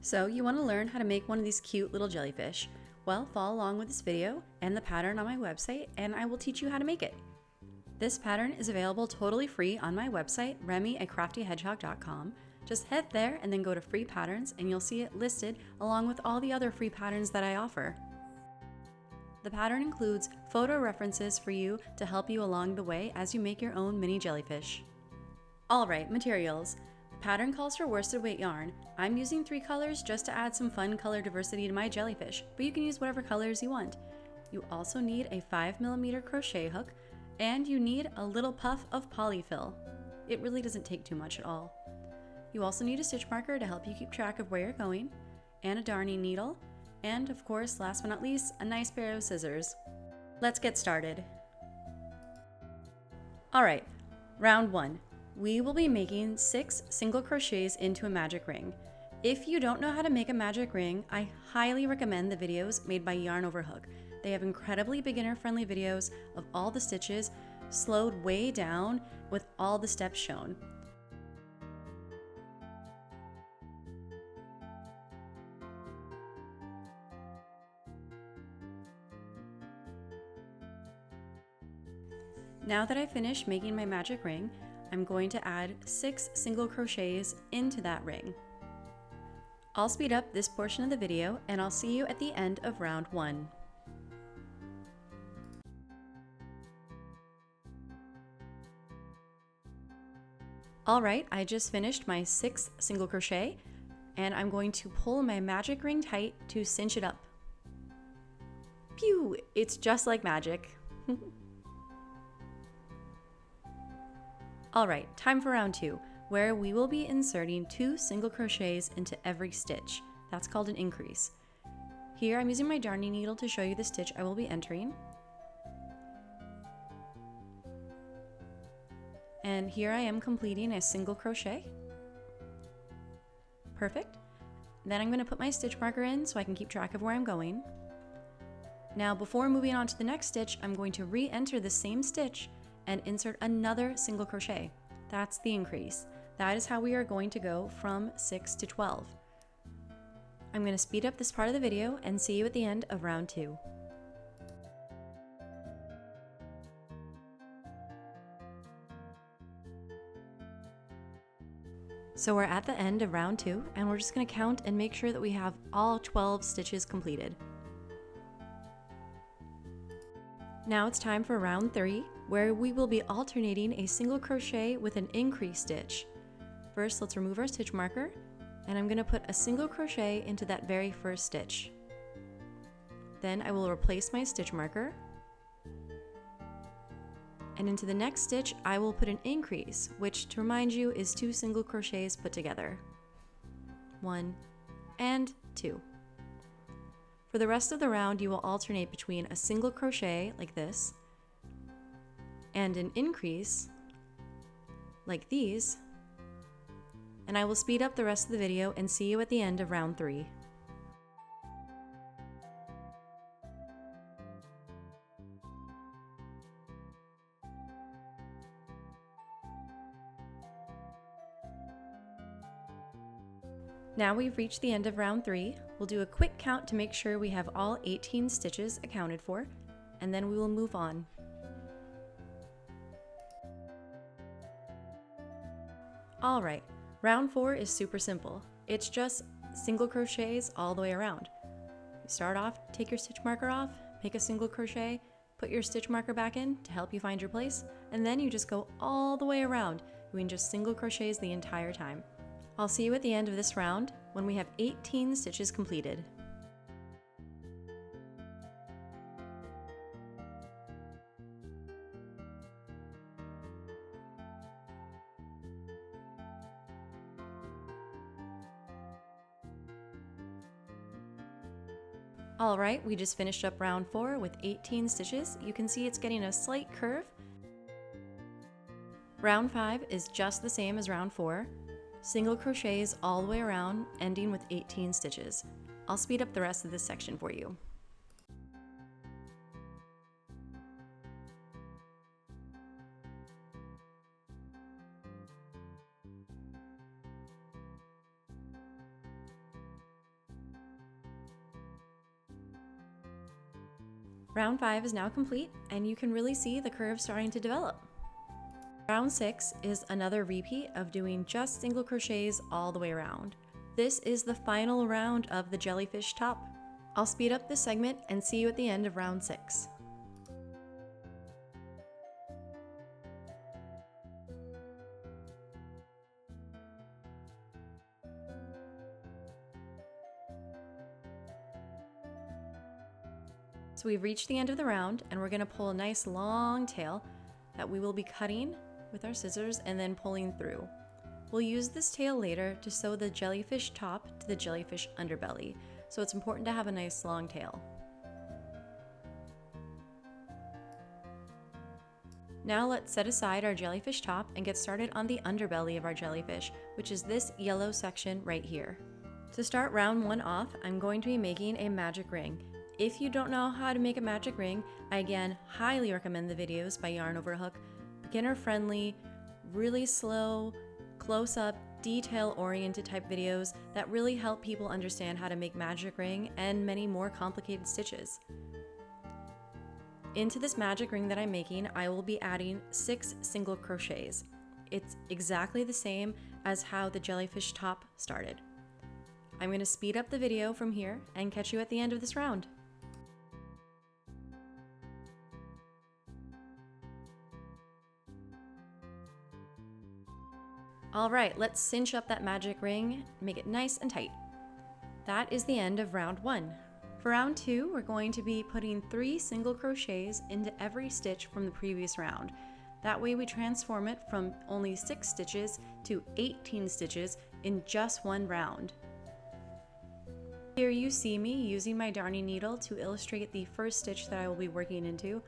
So you want to learn how to make one of these cute little jellyfish? Well, follow along with this video and the pattern on my website and I will teach you how to make it. This pattern is available totally free on my website, remy@craftyhedgehog.com. Just head there and then go to free patterns and you'll see it listed along with all the other free patterns that I offer. The pattern includes photo references for you to help you along the way as you make your own mini jellyfish. Alright, materials. The pattern calls for worsted weight yarn. I'm using 3 colors just to add some fun color diversity to my jellyfish, but you can use whatever colors you want. You also need a 5mm crochet hook, and you need a little puff of polyfill. It really doesn't take too much at all. You also need a stitch marker to help you keep track of where you're going, and a darning needle, and of course, last but not least, a nice pair of scissors. Let's get started. Alright, round 1. We will be making 6 single crochets into a magic ring. If you don't know how to make a magic ring, I highly recommend the videos made by Yarn Over Hook. They have incredibly beginner-friendly videos of all the stitches, slowed way down with all the steps shown. Now that I've finished making my magic ring, I'm going to add 6 single crochets into that ring. I'll speed up this portion of the video and I'll see you at the end of round 1. Alright, I just finished my 6th single crochet and I'm going to pull my magic ring tight to cinch it up. Pew! It's just like magic. Alright, time for round 2, where we will be inserting 2 single crochets into every stitch. That's called an increase. Here I'm using my darning needle to show you the stitch I will be entering. And here I am completing a single crochet. Perfect. Then I'm going to put my stitch marker in so I can keep track of where I'm going. Now before moving on to the next stitch, I'm going to re-enter the same stitch and insert another single crochet. That's the increase. That is how we are going to go from 6 to 12. I'm going to speed up this part of the video and see you at the end of round 2. So we're at the end of round 2 and we're just going to count and make sure that we have all 12 stitches completed. Now it's time for round 3, where we will be alternating a single crochet with an increase stitch. First, let's remove our stitch marker, and I'm going to put a single crochet into that very first stitch. Then I will replace my stitch marker, and into the next stitch I will put an increase, which to remind you is 2 single crochets put together. 1 and 2. For the rest of the round, you will alternate between a single crochet, like this, and an increase, like these, and I will speed up the rest of the video and see you at the end of round 3. Now we've reached the end of round 3, we'll do a quick count to make sure we have all 18 stitches accounted for, and then we will move on. Alright, round 4 is super simple. It's just single crochets all the way around. You start off, take your stitch marker off, make a single crochet, put your stitch marker back in to help you find your place, and then you just go all the way around, doing just single crochets the entire time. I'll see you at the end of this round when we have 18 stitches completed. Alright, we just finished up round 4 with 18 stitches. You can see it's getting a slight curve. Round 5 is just the same as round 4. Single crochets all the way around, ending with 18 stitches. I'll speed up the rest of this section for you. Round 5 is now complete, and you can really see the curve starting to develop. Round 6 is another repeat of doing just single crochets all the way around. This is the final round of the jellyfish top. I'll speed up this segment and see you at the end of round 6. So we've reached the end of the round, and we're going to pull a nice long tail that we will be cutting with our scissors and then pulling through. We'll use this tail later to sew the jellyfish top to the jellyfish underbelly, so it's important to have a nice long tail. Now let's set aside our jellyfish top and get started on the underbelly of our jellyfish, which is this yellow section right here. To start round 1 off, I'm going to be making a magic ring. If you don't know how to make a magic ring, I again highly recommend the videos by Yarn Over Hook. Beginner friendly, really slow, close up, detail oriented type videos that really help people understand how to make magic ring and many more complicated stitches. Into this magic ring that I'm making, I will be adding 6 single crochets. It's exactly the same as how the jellyfish top started. I'm going to speed up the video from here and catch you at the end of this round. All right, let's cinch up that magic ring, make it nice and tight. That is the end of round 1. For round 2, we're going to be putting 3 single crochets into every stitch from the previous round. That way we transform it from only 6 stitches to 18 stitches in just one round. Here you see me using my darning needle to illustrate the first stitch that I will be working into.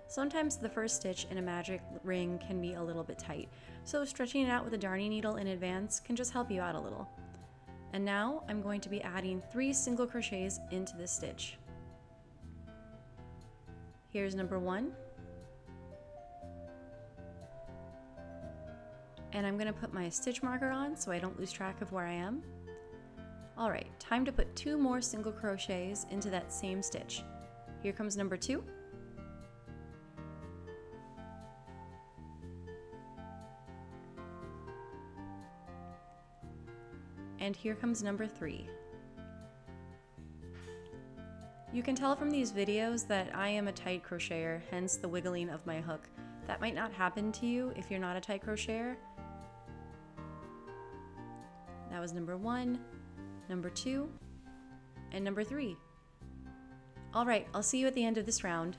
Sometimes the first stitch in a magic ring can be a little bit tight, so stretching it out with a darning needle in advance can just help you out a little. And now I'm going to be adding 3 single crochets into this stitch. Here's number 1. And I'm going to put my stitch marker on so I don't lose track of where I am. Alright, time to put 2 more single crochets into that same stitch. Here comes number 2. And here comes number 3. You can tell from these videos that I am a tight crocheter, hence the wiggling of my hook. That might not happen to you if you're not a tight crocheter. That was number 1, number 2, and number 3. All right, I'll see you at the end of this round.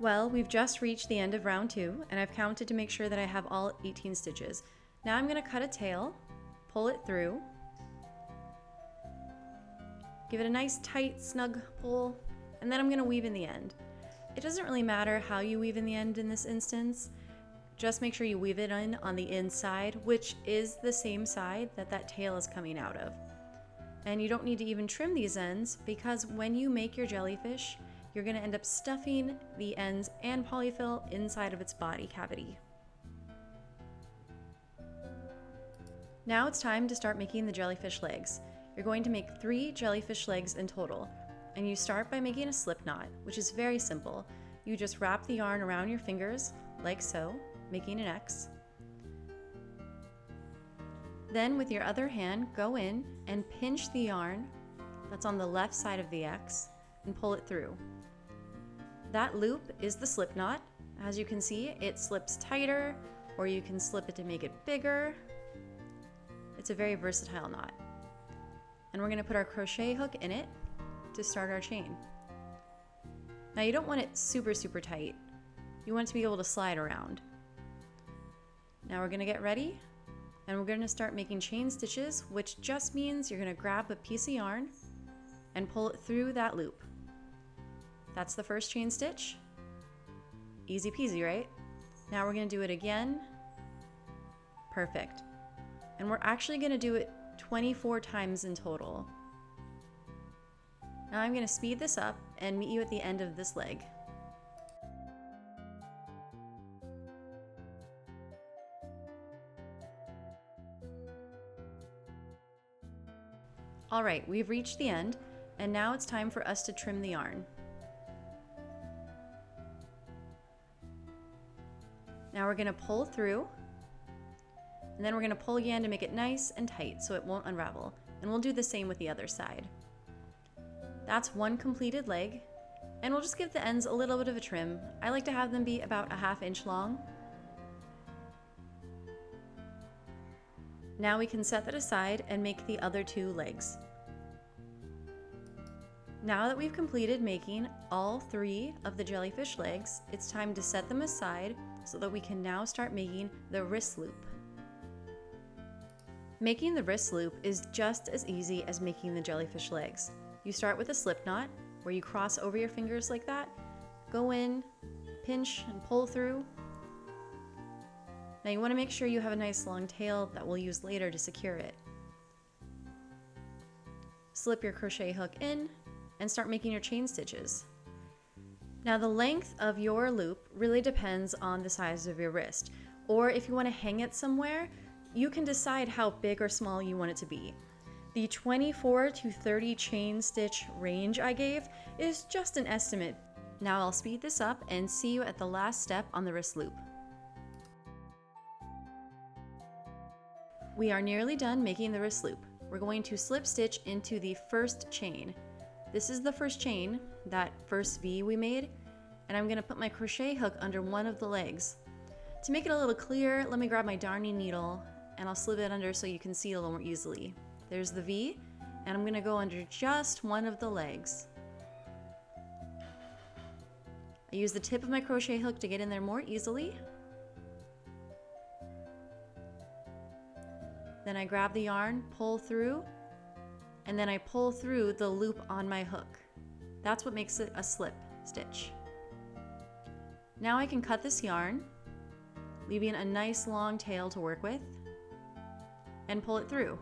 Well, we've just reached the end of round 2, and I've counted to make sure that I have all 18 stitches. Now I'm going to cut a tail, pull it through, give it a nice tight snug pull, and then I'm going to weave in the end. It doesn't really matter how you weave in the end in this instance, just make sure you weave it in on the inside, which is the same side that that tail is coming out of. And you don't need to even trim these ends, because when you make your jellyfish, you're going to end up stuffing the ends and polyfill inside of its body cavity. Now it's time to start making the jellyfish legs. You're going to make 3 jellyfish legs in total, and you start by making a slip knot, which is very simple. You just wrap the yarn around your fingers, like so, making an X. Then with your other hand, go in and pinch the yarn that's on the left side of the X and pull it through. That loop is the slip knot. As you can see, it slips tighter, or you can slip it to make it bigger. It's a very versatile knot. And we're going to put our crochet hook in it to start our chain. Now you don't want it super tight. You want it to be able to slide around. Now we're going to get ready, and we're going to start making chain stitches, which just means you're going to grab a piece of yarn and pull it through that loop. That's the first chain stitch. Easy peasy, right? Now we're going to do it again. Perfect. And we're actually going to do it 24 times in total. Now I'm going to speed this up and meet you at the end of this leg. All right, we've reached the end, and now it's time for us to trim the yarn. Now we're going to pull through, and then we're going to pull again to make it nice and tight so it won't unravel. And we'll do the same with the other side. That's one completed leg, and we'll just give the ends a little bit of a trim. I like to have them be about a ½ inch long. Now we can set that aside and make the other 2 legs. Now that we've completed making all 3 of the jellyfish legs, it's time to set them aside so that we can now start making the wrist loop. Making the wrist loop is just as easy as making the jellyfish legs. You start with a slip knot where you cross over your fingers like that, go in, pinch and pull through. Now you want to make sure you have a nice long tail that we'll use later to secure it. Slip your crochet hook in and start making your chain stitches. Now the length of your loop really depends on the size of your wrist, or if you want to hang it somewhere, you can decide how big or small you want it to be. The 24 to 30 chain stitch range I gave is just an estimate. Now I'll speed this up and see you at the last step on the wrist loop. We are nearly done making the wrist loop. We're going to slip stitch into the first chain. This is the first chain, that first V we made, and I'm going to put my crochet hook under one of the legs. To make it a little clearer, let me grab my darning needle and I'll slip it under so you can see it a little more easily. There's the V, and I'm going to go under just one of the legs. I use the tip of my crochet hook to get in there more easily. Then I grab the yarn, pull through, and then I pull through the loop on my hook. That's what makes it a slip stitch. Now I can cut this yarn, leaving a nice long tail to work with, and pull it through.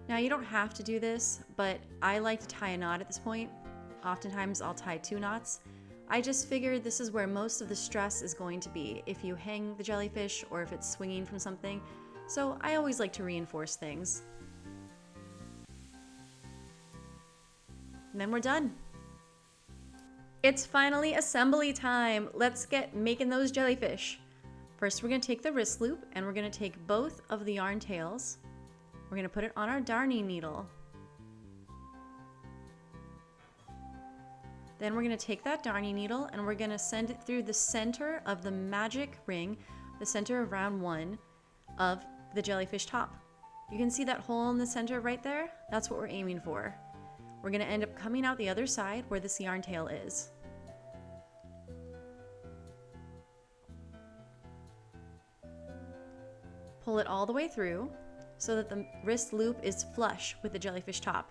Now you don't have to do this, but I like to tie a knot at this point. Oftentimes I'll tie 2 knots. I just figured this is where most of the stress is going to be if you hang the jellyfish or if it's swinging from something. So I always like to reinforce things. And then we're done. It's finally assembly time. Let's get making those jellyfish. First, we're going to take the wrist loop and we're going to take both of the yarn tails. We're going to put it on our darning needle. Then we're going to take that darning needle and we're going to send it through the center of the magic ring, the center of round 1 of the jellyfish top. You can see that hole in the center right there? That's what we're aiming for. We're going to end up coming out the other side where this yarn tail is. Pull it all the way through so that the wrist loop is flush with the jellyfish top.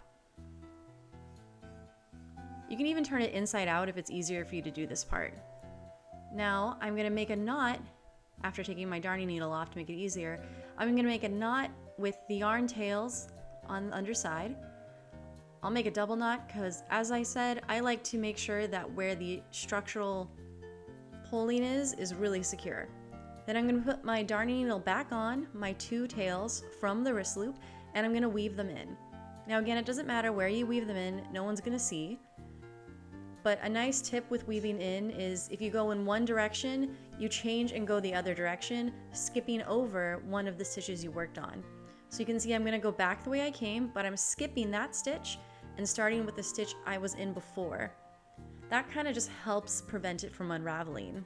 You can even turn it inside out if it's easier for you to do this part. Now I'm going to make a knot after taking my darning needle off to make it easier. I'm going to make a knot with the yarn tails on the underside. I'll make a double knot because, as I said, I like to make sure that where the structural pulling is really secure. Then I'm going to put my darning needle back on my 2 tails from the wrist loop and I'm going to weave them in. Now again, it doesn't matter where you weave them in, no one's going to see. But a nice tip with weaving in is if you go in one direction, you change and go the other direction, skipping over one of the stitches you worked on. So you can see I'm going to go back the way I came, but I'm skipping that stitch and starting with the stitch I was in before. That kind of just helps prevent it from unraveling.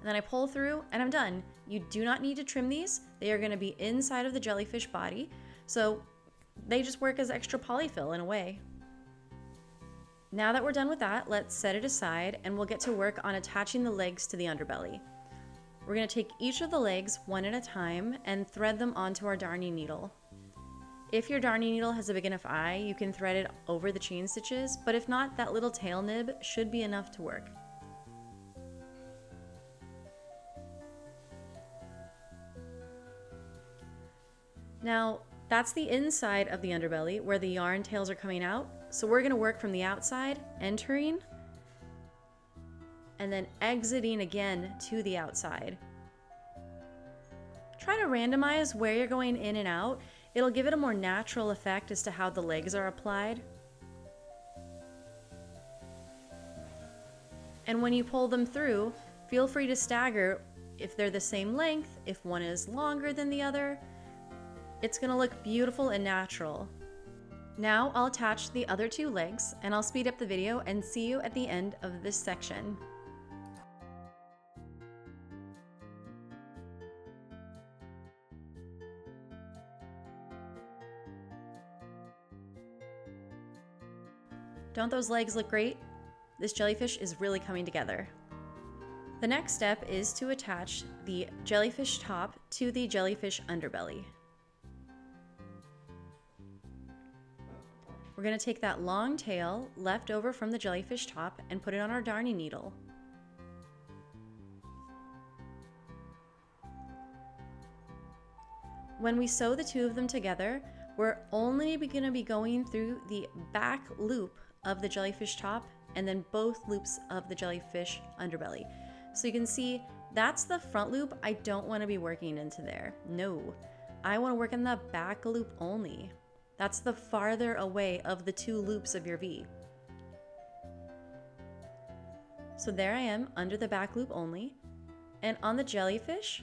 And then I pull through and I'm done. You do not need to trim these. They are going to be inside of the jellyfish body. So they just work as extra polyfill in a way. Now that we're done with that, let's set it aside and we'll get to work on attaching the legs to the underbelly. We're going to take each of the legs one at a time and thread them onto our darning needle. If your darning needle has a big enough eye, you can thread it over the chain stitches, but if not, that little tail nib should be enough to work. Now, That's the inside of the underbelly where the yarn tails are coming out. So we're gonna work from the outside, entering, and then exiting again to the outside. Try to randomize where you're going in and out. It'll give it a more natural effect as to how the legs are applied. And when you pull them through, feel free to stagger if they're the same length, if one is longer than the other. It's gonna look beautiful and natural. Now I'll attach the other two legs and I'll speed up the video and see you at the end of this section. Don't those legs look great? This jellyfish is really coming together. The next step is to attach the jellyfish top to the jellyfish underbelly. We're going to take that long tail left over from the jellyfish top and put it on our darning needle. When we sew the two of them together, we're only going to be going through the back loop of the jellyfish top and then both loops of the jellyfish underbelly. So you can see that's the front loop. I don't want to be working into there. No, I want to work in the back loop only. That's the farther away of the two loops of your V. So there I am under the back loop only. And on the jellyfish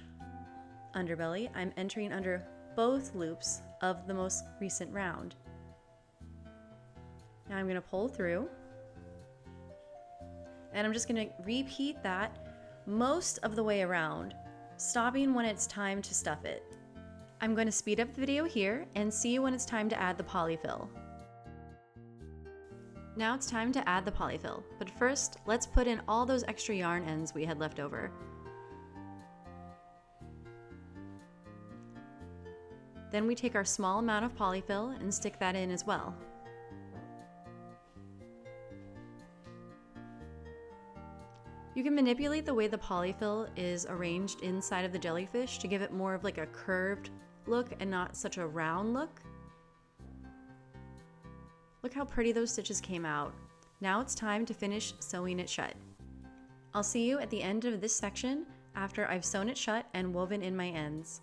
underbelly, I'm entering under both loops of the most recent round. Now I'm going to pull through. And I'm just going to repeat that most of the way around, stopping when it's time to stuff it. I'm going to speed up the video here and see you when it's time to add the polyfill. Now it's time to add the polyfill, but first let's put in all those extra yarn ends we had left over. Then we take our small amount of polyfill and stick that in as well. You can manipulate the way the polyfill is arranged inside of the jellyfish to give it more of like a curved look and not such a round look. Look how pretty those stitches came out. Now it's time to finish sewing it shut. I'll see you at the end of this section after I've sewn it shut and woven in my ends.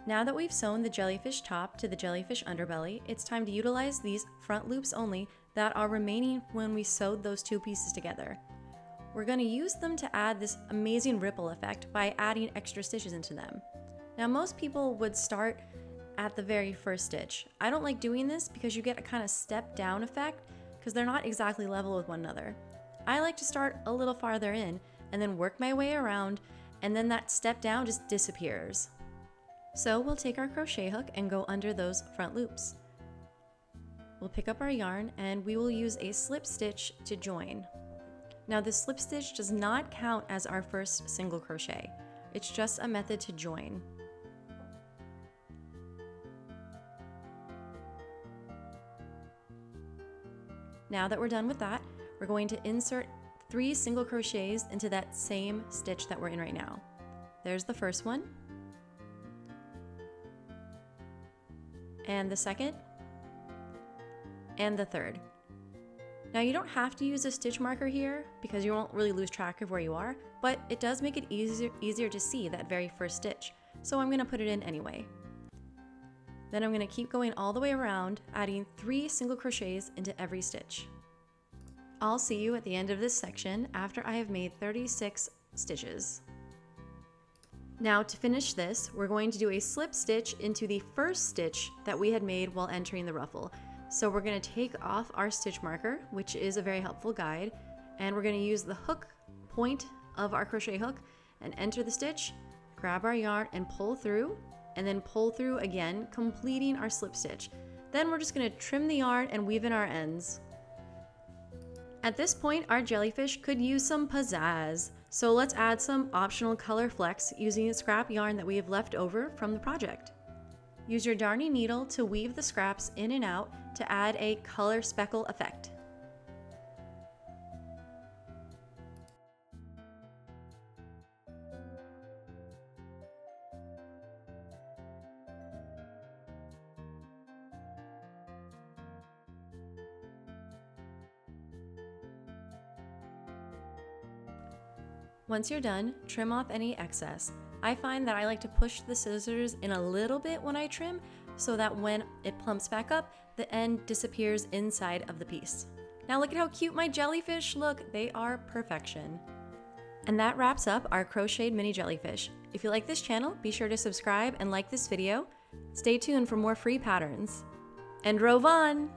Now that we've sewn the jellyfish top to the jellyfish underbelly, it's time to utilize these front loops only that are remaining when we sewed those two pieces together. We're going to use them to add this amazing ripple effect by adding extra stitches into them. Now most people would start at the very first stitch. I don't like doing this because you get a kind of step down effect because they're not exactly level with one another. I like to start a little farther in and then work my way around, and then that step down just disappears. So we'll take our crochet hook and go under those front loops. We'll pick up our yarn and we will use a slip stitch to join. Now this slip stitch does not count as our first single crochet. It's just a method to join. Now that we're done with that, we're going to insert 3 single crochets into that same stitch that we're in right now. There's the first one, and the second, and the third. Now you don't have to use a stitch marker here because you won't really lose track of where you are, but it does make it easier to see that very first stitch, so I'm going to put it in anyway. Then I'm going to keep going all the way around, adding 3 single crochets into every stitch. I'll see you at the end of this section after I have made 36 stitches. Now to finish this, we're going to do a slip stitch into the first stitch that we had made while entering the ruffle. So we're going to take off our stitch marker, which is a very helpful guide, and we're going to use the hook point of our crochet hook and enter the stitch, grab our yarn and pull through, and then pull through again, completing our slip stitch. Then we're just going to trim the yarn and weave in our ends. At this point, our jellyfish could use some pizzazz. So let's add some optional color flecks using the scrap yarn that we have left over from the project. Use your darning needle to weave the scraps in and out to add a color speckle effect. Once you're done, trim off any excess. I find that I like to push the scissors in a little bit when I trim so that when it plumps back up, the end disappears inside of the piece. Now look at how cute my jellyfish look. They are perfection. And that wraps up our crocheted mini jellyfish. If you like this channel, be sure to subscribe and like this video. Stay tuned for more free patterns. And rove on!